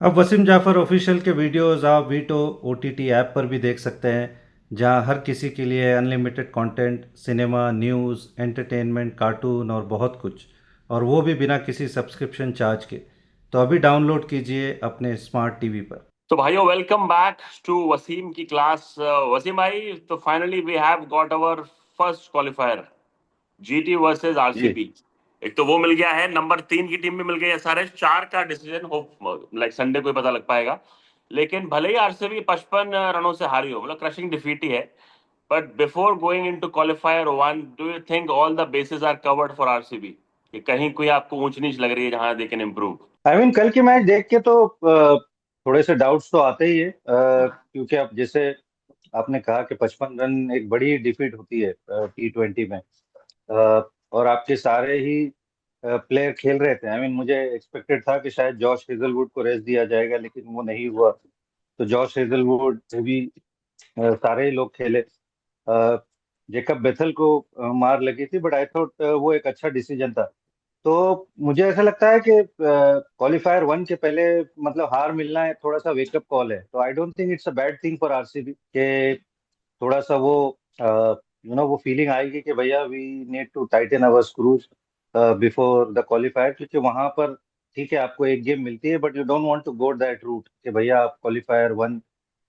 अब वसीम जाफर ऑफिशियल के वीडियोस आप वीटो ओटीटी ऐप पर भी देख सकते हैं, जहां हर किसी के लिए unlimited content, cinema, news, entertainment, cartoon और बहुत कुछ, और वो भी बिना किसी सब्सक्रिप्शन चार्ज के। तो अभी डाउनलोड कीजिए अपने स्मार्ट टीवी पर। तो भाइयों, वेलकम बैक टू वसीम की क्लास। वसीम भाई, तो finally we have got our first qualifier, GT versus G. RCB. एक तो वो मिल गया है, नंबर 3 की टीम में मिल गई है। सारे 4 का डिसीजन हो, लाइक संडे को ही पता लग पाएगा। लेकिन भले ही आरसीबी 55 रनों से हारी हो, मतलब क्रशिंग डिफीट ही है। But before going into qualifier 1, do you think all the bases are covered for RCB, कि कहीं कोई आपको ऊंच नीच लग रही है जहां दे कैन इम्प्रूव? कल की मैच देख के तो थोड़े से डाउट्स तो आते ही है, क्योंकि अब जैसे आपने कहा कि 55 रन एक बड़ी डिफीट होती है T20 में। और आपके सारे ही प्लेयर खेल रहे थे। मुझे एक्सपेक्टेड था कि शायद जॉश हेजलवुड को रेस्ट दिया जाएगा, लेकिन वो नहीं हुआ। तो जॉश हेजलवुड से भी सारे ही लोग खेले। जेकब बेथल को मार लगी थी, बट आई थॉट वो एक अच्छा डिसीजन था। तो मुझे ऐसा लगता है कि क्वालिफायर 1 के पहले मतलब हार मिलना है, थोड़ा सा वेकअप कॉल है। तो I don't think it's a bad thing for RCB के थोड़ा सा वो वो फीलिंग आएगी कि भैया we need to tighten our screws before the qualifier, क्योंकि वहां पर ठीक है आपको एक गेम मिलती है, but you don't want to go that route कि भैया आप क्वालिफायर 1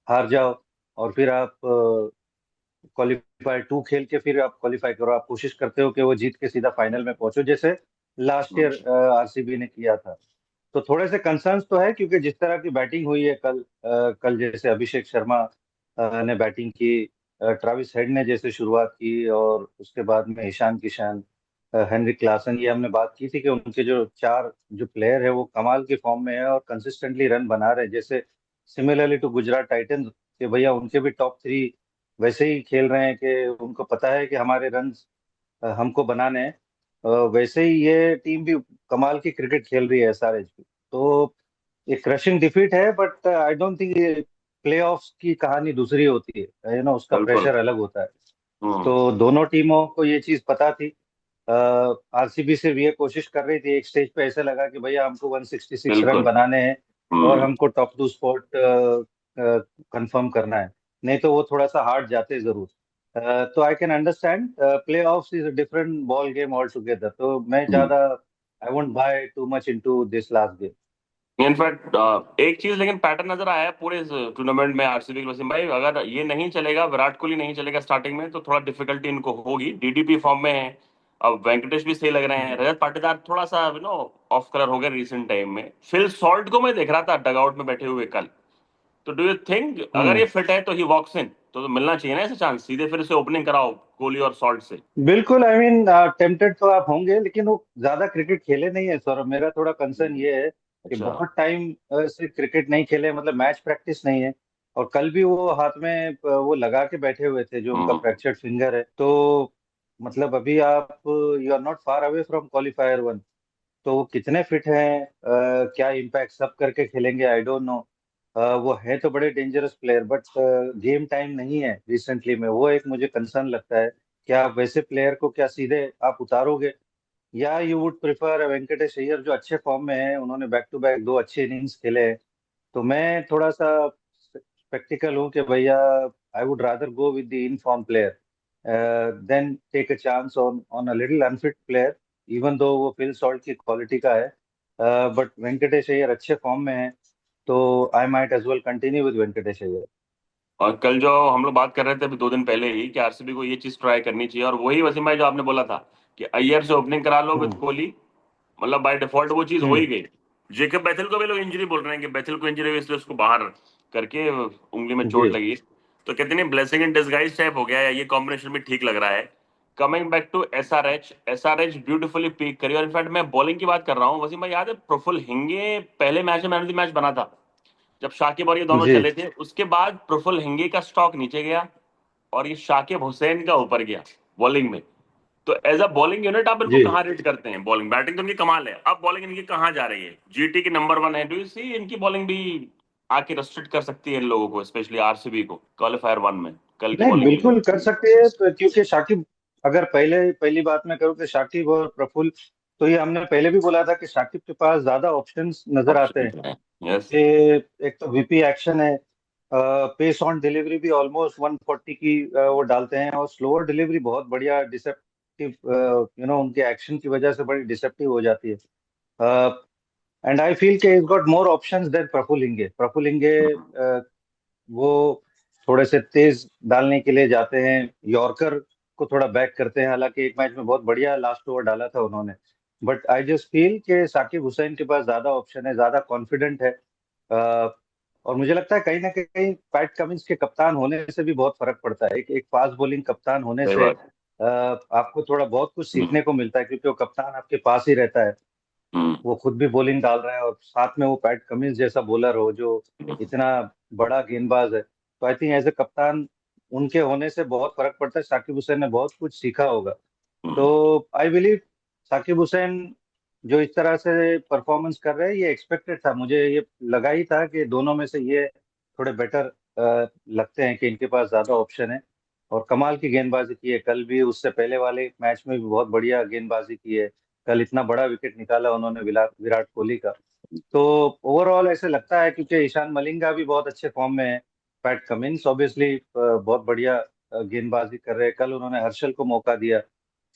हार जाओ और फिर आप क्वालिफायर 2 खेल के फिर आप क्वालिफाई करो। आप कोशिश करते हो कि वो जीत के सीधा फाइनल में पहुंचो, जैसे लास्ट ईयर आरसीबी ने किया था। तो थोड़े से कंसर्न्स तो है, क्योंकि जिस तरह की बैटिंग हुई है कल जैसे अभिषेक शर्मा ने बैटिंग की, ट्रेविस हेड ने जैसे शुरुआत की, और उसके बाद में ईशान किशन, हेनरिक क्लासन, ये हमने बात की थी कि उनके जो चार जो प्लेयर है वो कमाल की फॉर्म में है और कंसिस्टेंटली रन बना रहे हैं। जैसे सिमिलरली टू गुजरात टाइटंस, कि भैया उनके भी टॉप 3 वैसे ही खेल रहे हैं कि उनको पता है कि हमारे रन हमको बनाने हैं। वैसे ही ये टीम भी कमाल की क्रिकेट खेल रही है एसआरएच की। तो ये क्रशिंग डिफीट है, बट आई डोंट थिंक ये प्लेऑफ्स की कहानी दूसरी होती है, उसका बिल्कुल। प्रेशर अलग होता है। हम्म। तो दोनों टीमों को ये चीज पता थी। आरसीबी सिर्फ ये कोशिश कर रही थी, एक स्टेज पे ऐसा लगा कि भैया हमको 166 रन बिल्कुल। बनाने हैं और हम्म। हमको टॉप 2 स्पॉट कंफर्म करना है। नहीं तो वो थोड़ा सा हार्ड जाते जरूर। तो I can understand, play of is a different ball game all together. तो मैं हम्म। ज्यादा I won't by too much into this last game. In fact एक चीज लेकिन पैटर्न नजर आया है पूरे इस टूर्नामेंट में आरसीबी के। वसीम भाई, अगर ये नहीं चलेगा, विराट कोहली नहीं चलेगा स्टार्टिंग में, तो थोड़ा डिफिकल्टी इनको होगी। डीडीपी फॉर्म में है, अब वेंकटेश भी सही लग रहे हैं, रजत पाटीदार थोड़ा सा ऑफ कलर हो गया रिसेंट टाइम में। फिल सॉल्ट को मैं देख रहा था डगआउट में बैठे हुए कल। तो डू यू थिंक अगर हम्म। ये फिट है तो ही वॉक्स इन, तो मिलना चाहिए ना ऐसे चांस, सीधे फिर से ओपनिंग कराओ कोहली और सॉल्ट से। बिल्कुल। टेम्पटेड तो आप होंगे, लेकिन वो ज्यादा क्रिकेट खेले नहीं है सौरभ। मेरा थोड़ा कंसर्न ये है कि अच्छा। बहुत टाइम से क्रिकेट नहीं खेले, मतलब मैच प्रैक्टिस नहीं है। और कल भी वो हाथ में वो लगा के बैठे हुए थे, जो उनका हम्म। फ्रैक्चर्ड फिंगर है। तो मतलब अभी आप you are not far away from qualifier 1। तो वो कितने फिट हैं, क्या इम्पैक्ट सब करके खेलेंगे, आई डोंट नो। वो है तो बड़े dangerous player, but game time नहीं है रिसेंटली में, वो एक मुझे कंसर्न लगता है। क्या आप वैसे प्लेयर को क्या सीधे आप उतारोगे, या you would prefer Venkatesh Iyer जो अच्छे फॉर्म में है, उन्होंने बैक टू बैक 2 अच्छे इनिंग्स खेले हैं। तो मैं थोड़ा सा स्पेक्टिकल हूँ कि भैया I would rather go with the in form player than take a chance on on a little unfit player, even though वो फिल सॉल्ट की क्वालिटी का है। बट वेंकटेश अय्यर अच्छे फॉर्म में है, तो I might as well continue with Venkatesh Iyer. और कल जो हम लोग बात कर रहे थे अभी 2 दिन पहले ही, कि आरसीबी को ये चीज ट्राई करनी चाहिए, और वही वसीम भाई जो आपने बोला था कि अय्यर से ओपनिंग करा लो विद हम्म। कोहली, मतलब बाय डिफॉल्ट वो चीज हो ही हम्म। गई। जेकब बैथल को भी लोग इंजरी बोल रहे हैं कि बैथल को इंजरी हुई इसलिए उसको बाहर करके उंगली में जी। चोट लगी। तो कहते नहीं, ब्लेसिंग इन डिसगाइज टाइप हो गया है, ये कॉम्बिनेशन भी ठीक लग रहा है। Coming back to SRH, SRH beautifully pick करी। और इनफैक्ट मैं बॉलिंग की बात कर रहा हूँ वसीम भाई, याद है प्रफुल्ल हिंगे पहले मैच में मैन ऑफ द मैच बना था जब शाकिब और ये दोनों जी। चले थे। उसके बाद प्रफुल्ल हिंगे का स्टॉक नीचे गया और ये शाकिब हुसैन का ऊपर गया बॉलिंग में। तो एज अ बॉलिंग यूनिट आप इनको जी। कहाँ रेट करते हैं? बॉलिंग बैटिंग तो इनकी कमाल है, अब बॉलिंग इनकी कहाँ जा रही है? जीटी की नंबर 1 है, डू यू सी इनकी बॉलिंग भी आके रेस्ट्रिक्ट कर सकती है इन लोगों को, स्पेशली आरसीबी को क्वालिफायर 1 में कल की नहीं, बॉलिंग के लिए? बिल्कुल कर सकते हैं, क्योंकि शाकिब, अगर पहली बात मैं करूँ कि शाकिब और प्रफुल्ल, तो ये हमने पहले भी बोला था कि शाकिब के पास ज्यादा ऑप्शंस नजर आते हैं। ऑप्शन है। यस। ये एक तो वीपी एक्शन है, पेस ऑन डिलीवरी भी ऑलमोस्ट 140 की वो डालते हैं, और स्लोअर डिलीवरी बहुत बढ़िया डिसेप्टिव, उनके एक्शन की वजह से बड़ी डिसेप्टिव हो जाती है। एंड आई फील के is got more options than प्रफुलिंगे। प्रफुलिंगे वो थोड़े से तेज डालने के लिए जाते हैं, यॉर्कर को थोड़ा बैक करते हैं। हालांकि एक मैच में बहुत बढ़िया लास्ट ओवर डाला था उन्होंने, बट आई जस्ट फील कि साकिब हुसैन के पास ज्यादा ऑप्शन है, ज्यादा कॉन्फिडेंट है। और मुझे लगता है कहीं ना कहीं पैट कमिंस के कप्तान होने से भी बहुत फर्क पड़ता है। एक एक फास्ट बॉलिंग कप्तान होने सही से बात। आपको थोड़ा बहुत कुछ हम्म। सीखने को मिलता है, क्योंकि वो कप्तान आपके पास ही रहता है। हम्म। वो खुद भी बॉलिंग डाल रहा है, और साथ में वो पैट कमिंस जैसा बॉलर हो जो इतना बड़ा गेंदबाज है, तो आई थिंक एज ए कप्तान उनके होने से बहुत फर्क पड़ता है। साकिब हुसैन ने बहुत कुछ सीखा होगा। हम्म। तो आई बिलीव साकिब हुसैन जो इस तरह से परफॉर्मेंस कर रहे हैं, ये एक्सपेक्टेड था। मुझे ये लगा ही था कि दोनों में से ये थोड़े बेटर लगते हैं, कि इनके पास ज्यादा ऑप्शन है। और कमाल की गेंदबाजी की है कल भी, उससे पहले वाले मैच में भी बहुत बढ़िया गेंदबाजी की है। कल इतना बड़ा विकेट निकाला उन्होंने विराट विराट कोहली का। तो ओवरऑल ऐसे लगता है, क्योंकि ईशान मलिंगा भी बहुत अच्छे फॉर्म में है, पैट कमिंस ऑब्वियसली बहुत बढ़िया गेंदबाजी कर रहे हैं। कल उन्होंने हर्षल को मौका दिया।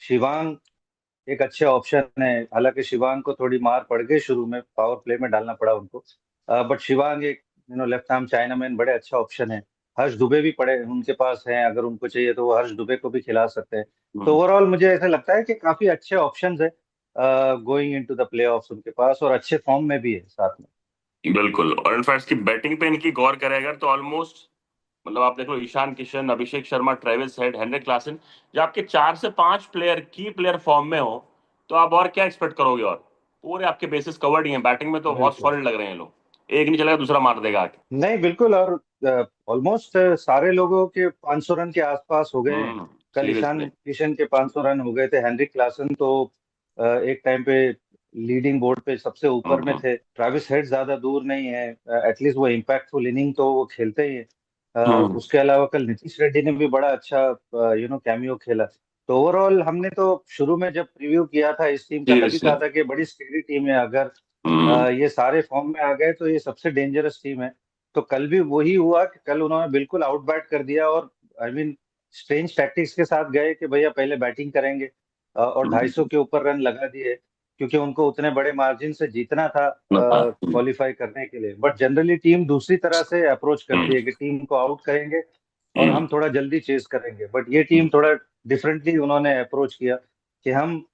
शिवांग एक अच्छे ऑप्शन है, हालांकि शिवांग को थोड़ी मार पड़ गई शुरू में, पावर प्ले में डालना पड़ा उनको। बट शिवांग एक लेफ्ट आर्म चाइनामैन बड़े अच्छा ऑप्शन है। हर्ष दुबे भी पड़े उनके पास हैं, अगर उनको चाहिए तो वो हर्ष दुबे को भी खिला सकते हैं। तो हम्म। ओवरऑल मुझे ऐसा लगता है कि काफी अच्छे ऑप्शंस है गोइंग इनटू द प्लेऑफ्स उनके पास, और अच्छे फॉर्म में भी है साथ में। बिल्कुल। और इनफैक्ट की बैटिंग पे इनकी गौर करें अगर तो ऑलमोस्ट मतलब आप देख लो Ishan Kishan, Abhishek Sharma, Travis Head, Heinrich Klaasen, जब आपके 4 से 5 प्लेयर की प्लेयर फॉर्म में हो तो आप और क्या एक्सपेक्ट करोगे। और पूरे आपके बेसिस कवर्ड ही हैं बैटिंग में, तो बहुत बिल्कुल। सॉलिड लग रहे हैं ये लोग। एक नहीं चलेगा दूसरा मार देगा आके। नहीं बिल्कुल, और ऑलमोस्ट सारे लोगों के 500 रन के आसपास हो गए हैं। कल ईशान सीरियसली। किशन के 500 रन हो गए थे। हेनरिक क्लासन तो एक टाइम पे लीडिंग बोर्ड पे सबसे ऊपर में हम्म। थे। ट्रेविस हेड ज्यादा दूर नहीं है, एटलीस्ट वो इम्पैक्टफुल इनिंग तो वो खेलते ही है। हम्म। उसके अलावा कल नीतीश रेड्डी ने भी बड़ा अच्छा कैमियो खेला। तो ओवरऑल हमने तो शुरू में जब प्रीव्यू किया था इस टीम का, तभी सीरियसली। कहा था कि बड़ी स्केरी टीम है। अगर हम्म। ये सारे फॉर्म में आ गए तो ये सबसे डेंजरस टीम है। तो कल भी वही हुआ कि कल उन्होंने बिल्कुल आउट बैट कर दिया, और आई मीन स्ट्रेंज टैक्टिक्स के साथ गए कि भैया पहले बैटिंग करेंगे, और 250 के ऊपर रन लगा दिए, क्योंकि उनको उतने बड़े मार्जिन से जीतना था क्वालिफाई करने के लिए। बट जनरली टीम दूसरी तरह से अप्रोच हम्म। करती है कि टीम को आउट करेंगे और हम्म। हम थोड़ा जल्दी चेस करेंगे। बट ये टीम थोड़ा डिफरेंटली उन्होंने अप्रोच किया कि हम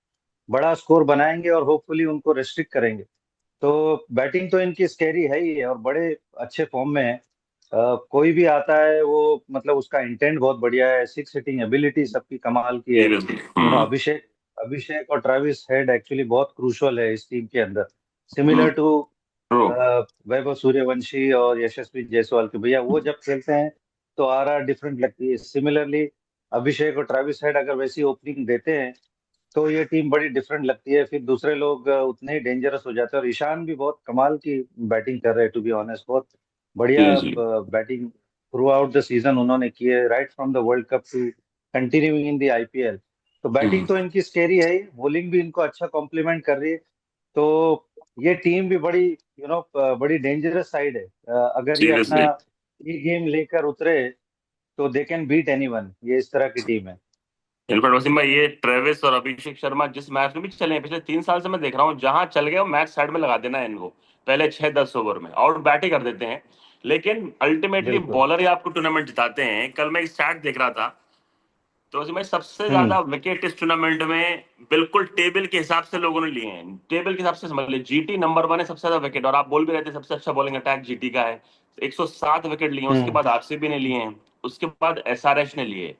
बड़ा स्कोर बनाएंगे और होपफुली उनको रेस्ट्रिक्ट करेंगे। तो बैटिंग तो इनकी स्कैरी है ही है, और बड़े अच्छे फॉर्म में है। कोई भी आता है वो मतलब उसका इंटेंट बहुत बढ़िया है, सिक्स हिटिंग एबिलिटी सबकी कमाल की है। सीरियसली। अभिषेक अभिषेक और ट्रेविस हेड एक्चुअली बहुत क्रूशल है इस टीम के अंदर, true. Similar to Vaibhav Suryavanshi और यशस्वी जायसवाल के। भैया वो जब खेलते हैं तो आरआर डिफरेंट लगती है। सिमिलरली अभिषेक और ट्रेविस हेड अगर वैसी ओपनिंग देते हैं तो ये टीम बड़ी डिफरेंट लगती है, फिर दूसरे लोग उतने ही डेंजरस हो जाते हैं। और ईशान भी बहुत कमाल की बैटिंग कर रहे हैं, टू बी ऑनेस्ट बहुत बढ़िया seriously. Batting throughout the season उन्होंने की है, right from the world cup to continuing in the IPL. तो बैटिंग तो इनकी स्केरी है ही, बॉलिंग भी इनको अच्छा कॉम्प्लीमेंट कर रही है। तो ये टीम भी बड़ी बड़ी डेंजरस साइड है। अगर ये अपना सीरियसली। ये गेम लेकर उतरे तो दे कैन बीट एनीवन। ये इस तरह की टीम है। इनफैक्ट वसीम भाई ये ट्रेविस और अभिषेक शर्मा जिस मैच में भी चले हैं पिछले 3 साल से मैं देख रहा हूँ, जहां चल गए वो मैच साइड में लगा देना है इनको। पहले 6-10 ओवर में आउट बैट ही कर देते हैं। लेकिन अल्टीमेटली बिल्कुल। बॉलर ही आपको टूर्नामेंट जिताते हैं। कल मैं एक स्टैट देख रहा था, तो वसीम भाई सबसे हम्म। ज्यादा विकेट इस टूर्नामेंट में बिल्कुल टेबल के हिसाब से लोगों ने लिए हैं। टेबल के हिसाब से समझ लीजिए जीटी नंबर 1 है सबसे ज्यादा विकेट, और आप बोल भी रहे थे सबसे अच्छा बॉलिंग अटैक जीटी का है। 107 विकेट लिए हैं, उसके हम्म। बाद आरसीबी ने लिए हैं, उसके बाद एसआरएच ने लिए।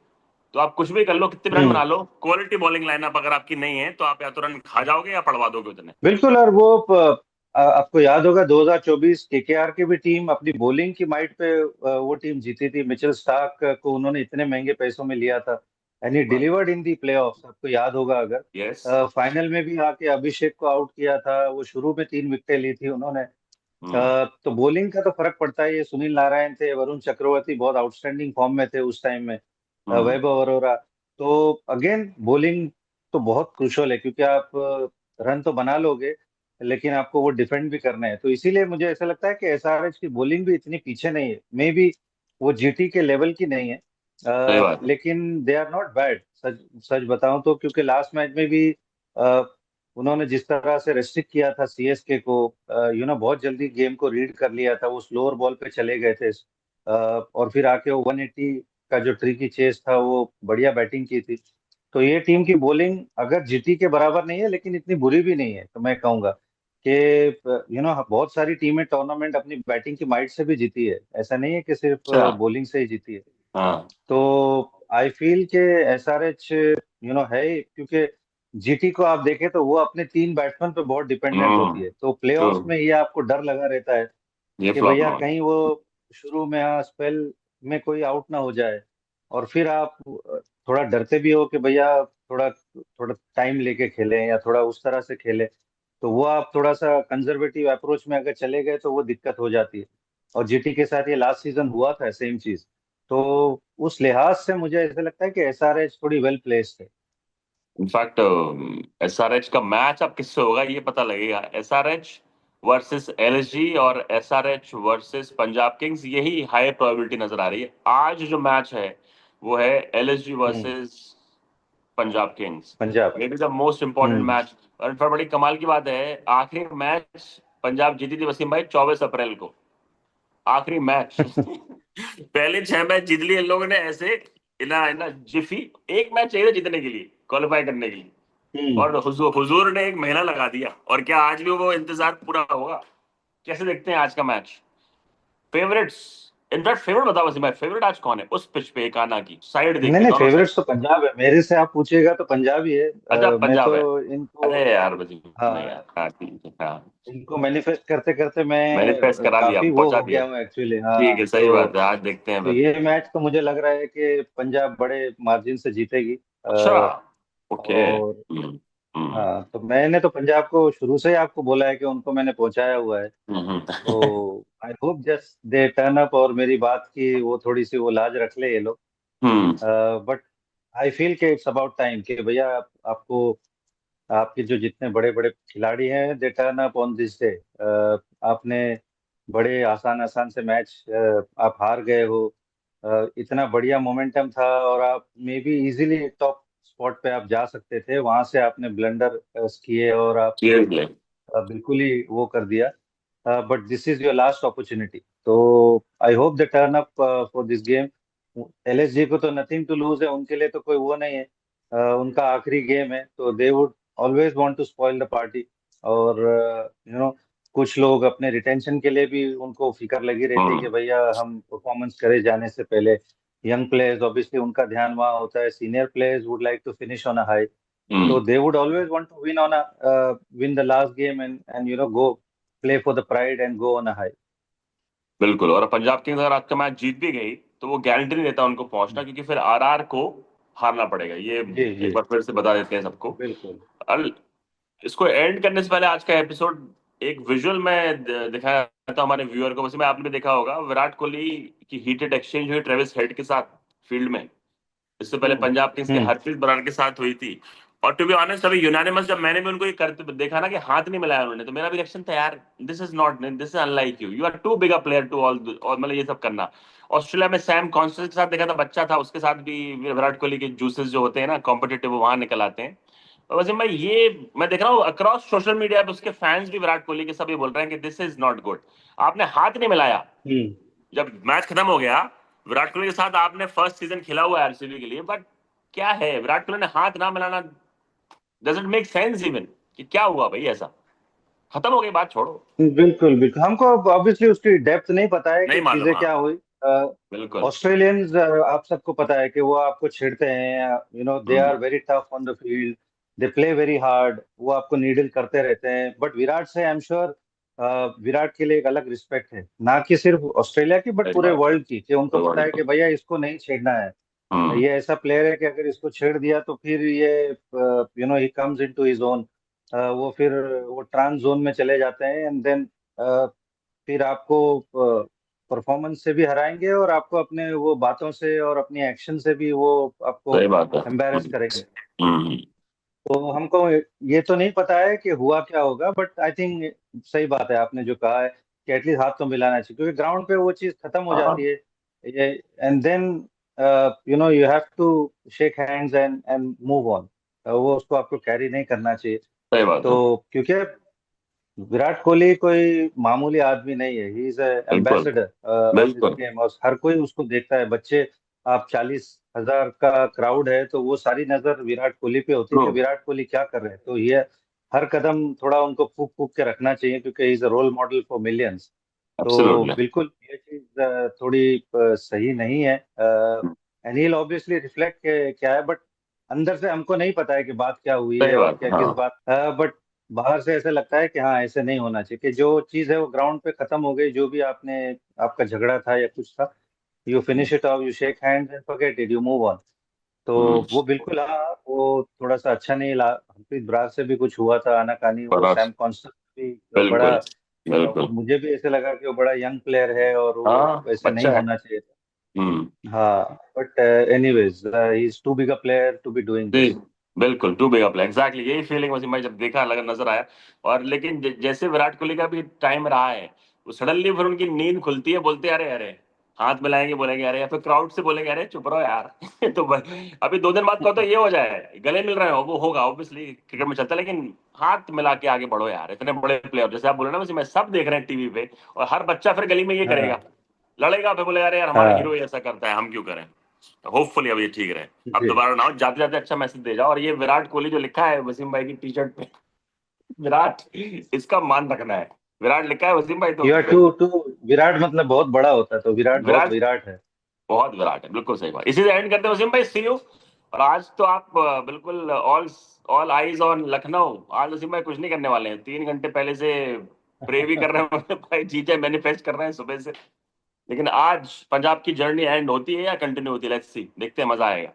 तो आप कुछ भी कर लो, कितने भी रन हम्म। बना लो, क्वालिटी बॉलिंग लाइनअप अगर आपकी नहीं है तो आप या तो रन खा जाओगे या पड़वा दोगे उतने। बिल्कुल। और वो आपको याद होगा 2024 केकेआर की भी टीम अपनी बॉलिंग की माइट पे वो टीम जीती थी। मिचेल स्टार्क को उन्होंने इतने महंगे पैसों में लिया था, and he delivered in the playoffs. आपको याद होगा यस। अगर फाइनल में भी आके अभिषेक को आउट किया था। वो शुरू में 3 विकेटें ली थी उन्होंने। हम्म। तो बॉलिंग का तो फर्क पड़ता है। ये सुनील नारायण थे, वरुण चक्रवर्ती बहुत आउटस्टैंडिंग फॉर्म में थे उस टाइम में, हम्म। वैभव अरोरा। तो अगेन बॉलिंग तो बहुत क्रूशल है, क्योंकि आप रन तो बना लोगे, लेकिन आपको वो डिफेंड भी करना है। तो इसीलिए मुझे ऐसा लगता है कि एसआरएच की बॉलिंग भी इतनी पीछे नहीं है, मे बी वो जीटी के लेवल की नहीं है, सही बात है। लेकिन दे आर नॉट बैड, सच सच बताऊं तो, क्योंकि लास्ट मैच में भी अ, उन्होंने जिस तरह से रेस्ट्रिक्ट किया था सीएसके को, बहुत जल्दी गेम को रीड कर लिया था, वो स्लोअर बॉल पे चले गए थे, और फिर आके वो 180 का जो ट्रिकी चेस था वो बढ़िया बैटिंग की थी। तो ये टीम की बॉलिंग अगर जीटी के बराबर नहीं है, लेकिन इतनी बुरी भी नहीं है, तो मैं कहूंगा कि बहुत सारी टीमें टूर्नामेंट अपनी बैटिंग की माइट से भी जीती है, ऐसा नहीं है कि सिर्फ अच्छा। बॉलिंग से ही जीती है। हाँ। तो आई फील के एसआरएच है, क्योंकि जीटी को आप देखें तो वो अपने 3 बैट्समैन पे बहुत डिपेंडेंट होती हम्म। है, तो ट्रू। प्लेऑफ्स में ये आपको डर लगा रहता है ये कि फ्लॉप भैया ना हो। कहीं वो शुरू में स्पेल में कोई आउट ना हो जाए, और फिर आप थोड़ा डरते भी हो कि भैया थोड़ा थोड़ा टाइम लेके खेलें या थोड़ा उस तरह से खेलें। तो वो आप थोड़ा सा कंजर्वेटिव अप्रोच में अगर चले गए तो वो दिक्कत हो जाती है, और जीटी के साथ ये लास्ट सीजन हुआ था सेम चीज। तो उस लिहाज से मुझे ऐसा लगता है कि एसआरएच थोड़ी वेल प्लेस्ड है। इनफैक्ट एसआरएच का मैच अब किससे होगा ये पता लगेगा। एसआरएच वर्सेस एलएसजी और एसआरएच वर्सेस पंजाब किंग्स, यही हाई प्रोबेबिलिटी नजर आ रही है। आज जो मैच है वो है LSG hmm. Versus Punjab Kings. Punjab. May be the most important hmm. Match. और इनफैक्ट बड़ी कमाल की बात है, आखिरी मैच पंजाब जीती थी वसीम भाई 24 अप्रैल को, आखिरी मैच। पहले 6 मैच जीत लिए इन लोगों ने ऐसे, इना इना जिफी। एक मैच चाहिए था जीतने के लिए, क्वालिफाई करने के लिए, हम्म। और हुजूर ने एक महीना लगा दिया। और क्या आज भी वो इंतजार पूरा होगा? कैसे देखते हैं आज का मैच? फेवरेट्स, इनफैक्ट फेवरेट बताओ वसीम भाई, फेवरेट आज कौन है उस पिच पे, काना की साइड देख नहीं के, नहीं, दोनों साइड। फेवरेट्स तो पंजाब है, मेरे से आप पूछिएगा तो पंजाब ही है। अच्छा मैं तो पंजाब है। इनको, अरे यार वसीम नहीं हाँ, यार, हाँ ठीक है, हाँ। इनको मैनिफेस्ट करते करते मैंने मैं पेश करा दिया, काफी वो पहुंचा हो दिया। गया हूँ एक्चुअली। ठीक हाँ, है, सही बात है, आज देखते हैं तो फिर। ये मैच तो मुझे लग रहा है कि पंजाब बड़े मार्जिन से जीतेगी। अच्छा। ओके। और हम्म। हाँ, तो मैंने तो पंजाब को शुरू से ही आपको बोला है कि उनको मैंने पहुंचाया हुआ है। हम्म। तो I hope just they turn up, और मेरी बात की वो थोड़ी सी वो लाज रख ले ये लोग। हम्म। बट आई फील कि इट्स अबाउट टाइम कि भैया आपको, आपके जो जितने बड़े बड़े खिलाड़ी हैं दे turn up on this day. आपने बड़े आसान आसान से मैच आप हार गए हो, इतना बढ़िया मोमेंटम था, और आप may be easily top spot पे आप जा सकते थे, वहां से आपने ब्लंडर किए और आप सीरियसली। बिल्कुल ही वो कर दिया। But this is your last opportunity, तो I hope they turn up for this game. LSG को तो नथिंग टू लूज है, उनके लिए तो कोई वो नहीं है, उनका आखिरी गेम है, तो they would always want to spoil the party. और कुछ लोग अपने रिटेंशन के लिए भी उनको फिक्र लगी रहती है कि हम्म। भैया हम परफॉर्मेंस करे जाने से पहले, यंग प्लेयर्स ऑब्वियसली उनका ध्यान वहाँ होता है, senior players would like to finish on a high. So hmm. they would always want to win the last game, and go play for the pride and go on a high. बिल्कुल। और Punjab Kings अगर आज का match जीत भी गई तो वो guarantee नहीं देता उनको पहुंचना, क्योंकि फिर आरआर को हारना पड़ेगा। ये जी जी, एक बार फिर से बता देते हैं सबको। बिल्कुल। और इसको एंड करने से पहले आज का एपिसोड एक विजुअल में दिखाया था हमारे व्यूअर को। वैसे में आपने भी देखा होगा, विराट कोहली की हीटेड एक्सचेंज हुई ट्रेविस हेड के साथ फील्ड में। इससे पहले हम्म। पंजाब किंग्स के हम्म। हरप्रीत बराड़ के साथ हुई थी। और टू बी ऑनेस्ट, अभी यूनानिमस जब मैंने भी उनको ये करते देखा ना कि हाथ नहीं मिलाया उन्होंने, तो मेरा भी रिएक्शन था यार, this is not, this is unlike you, you are too big a player to all, और मतलब ये सब करना। ऑस्ट्रेलिया में सैम कॉन्स्टेंस के साथ देखा था, बच्चा था, उसके साथ भी विराट कोहली के जूसेस जो होते हैं ना कॉम्पिटेटिव, वो वहां निकल आते हैं। और वैसे मैं ये, मैं देख रहा हूँ अक्रॉस सोशल मीडिया पे उसके फैंस भी विराट कोहली के सभी बोल रहे हैं कि दिस इज नॉट गुड। आपने हाथ नहीं मिलाया हम्म। जब मैच खत्म हो गया। विराट कोहली के साथ आपने फर्स्ट सीजन खेला हुआ है आरसीबी के लिए, बट क्या है विराट कोहली ने हाथ ना मिलाना, डजंट मेक सेंस इवन, कि क्या हुआ भाई ऐसा? खत्म हो गई बात, छोड़ो। बिल्कुल बिल्कुल, हमको ऑब्वियसली उसकी डेप्थ नहीं पता है नहीं कि मालूम, चीजें हाँ। क्या हुई। बिल्कुल। ऑस्ट्रेलियंस, आप सबको पता है कि वो आपको छेड़ते हैं, they hmm. Are very tough on the field, they play very hard, वो आपको नीडल करते रहते हैं। बट विराट से आई एम श्योर, विराट के लिए एक अलग रिस्पेक्ट है, ना कि सिर्फ ऑस्ट्रेलिया की बट सही पूरे बात है। वर्ल्ड की, कि उनको कोई पता वर्ड है कि नहीं। भैया इसको नहीं छेड़ना है। हम्म। ये ऐसा प्लेयर है कि अगर इसको छेड़ दिया तो फिर ये he comes into his own, वो फिर वो ट्रांस जोन में चले जाते हैं, एंड देन फिर आपको परफॉर्मेंस से भी हराएंगे, और आपको अपने वो बातों से और अपनी एक्शन से भी वो आपको सही बात है। एम्बेरस करेंगे। हम्म। तो हमको ये तो नहीं पता है कि हुआ क्या होगा, बट आई थिंक सही बात है आपने जो कहा है कि एटलीस्ट हाथ तो मिलाना चाहिए, क्योंकि ग्राउंड पे वो चीज खत्म हो जाती हाँ है। ये and then you have to shake hands and move on. वो उसको आपको कैरी नहीं करना चाहिए। सही बात है। तो क्योंकि विराट कोहली कोई मामूली आदमी नहीं है, ही इज बिल्कुल एम्बेसडर ऑफ दिस बिल्कुल। गेम, और हर कोई उसको देखता है। बच्चे, आप 40,000 का क्राउड है तो वो सारी नजर विराट कोहली पे होती है ट्रू। कि विराट कोहली क्या कर रहे हैं। तो ये हर कदम थोड़ा उनको फूक फूक के रखना चाहिए, क्योंकि he is a role model for millions. तो एब्सोल्युटली। बिल्कुल ये चीज थोड़ी सही नहीं है। एंड ही ऑब्वियसली रिफ्लेक्ट क्या है, बट अंदर से हमको नहीं पता है कि बात क्या हुई सही है और बात क्या है, किस हाँ। बात, बट बाहर से ऐसे लगता है कि हाँ ऐसे नहीं होना चाहिए, कि जो चीज है वो ग्राउंड पे खत्म हो गई, जो भी आपने, आपका झगड़ा था या कुछ था, you finish it of, you shake hands and forget it, you move on. तो हम्म। वो बिल्कुल, हाँ वो थोड़ा सा अच्छा नहीं ला। हरप्रीत बरार से भी कुछ हुआ था आनाकानी, वो बड़ा। सैम कॉन्स्टेंस भी बड़ा, बिल्कुल वो बिल्कुल। मुझे भी ऐसे लगा कि वो बड़ा यंग प्लेयर है और वो हाँ वैसे नहीं बच्चा है। होना चाहिए था। हम्म। हाँ, but anyways he is too big a player to be doing जी दिस। बिल्कुल, too big a play, exactly यही फीलिंग वसीम भाई जब देखा लगा, नजर आया। और लेकिन जैसे विराट कोहली का भी टाइम रहा है, वो सडनली फिर उनकी नींद खुलती है, बोलते हैं अरे अरे, हाथ मिलाएंगे, बोलेंगे अरे, या फिर क्राउड से बोलेंगे अरे चुप रहो यार। तो अभी 2 दिन बाद कहो तो ये हो जाए, गले मिल रहे हो, वो होगा ऑब्वियसली, क्रिकेट में चलता है, लेकिन हाथ मिला के आगे बढ़ो यार, इतने बड़े प्लेयर जैसे आप बोले ना वैसे, मैं सब देख रहे हैं टीवी पे, और हर बच्चा फिर गली में ये करेगा, हाँ लड़ेगा, फिर बोले अरे यार हमारा हीरो हाँ ही ऐसा करता है, हम क्यों करें। होपफुली अब ये ठीक रहे। अब जी। दोबारा ना हो, जाते जाते अच्छा मैसेज दे जाओ, और ये विराट कोहली जो लिखा है वसीम भाई की टी शर्ट पे, विराट, इसका मान रखना है। विराट लिखा है वसीम भाई तो you are too to Virat, मतलब बहुत बड़ा होता है, तो विराट बहुत विराट विराट है। बहुत विराट है, बिल्कुल सही बात। इसी से एंड करते हैं वसीम भाई, सी यू। और आज तो आप बिल्कुल all all eyes on Lucknow. आज वसीम भाई कुछ नहीं करने वाले हैं, 3 घंटे पहले से प्रे भी कर रहे हैं भाई, जीते मैनिफेस्ट कर रहे हैं सुबह से। लेकिन आज पंजाब की जर्नी एंड होती है या कंटिन्यू होती है, लेट्स सी, देखते हैं, मजा आएगा।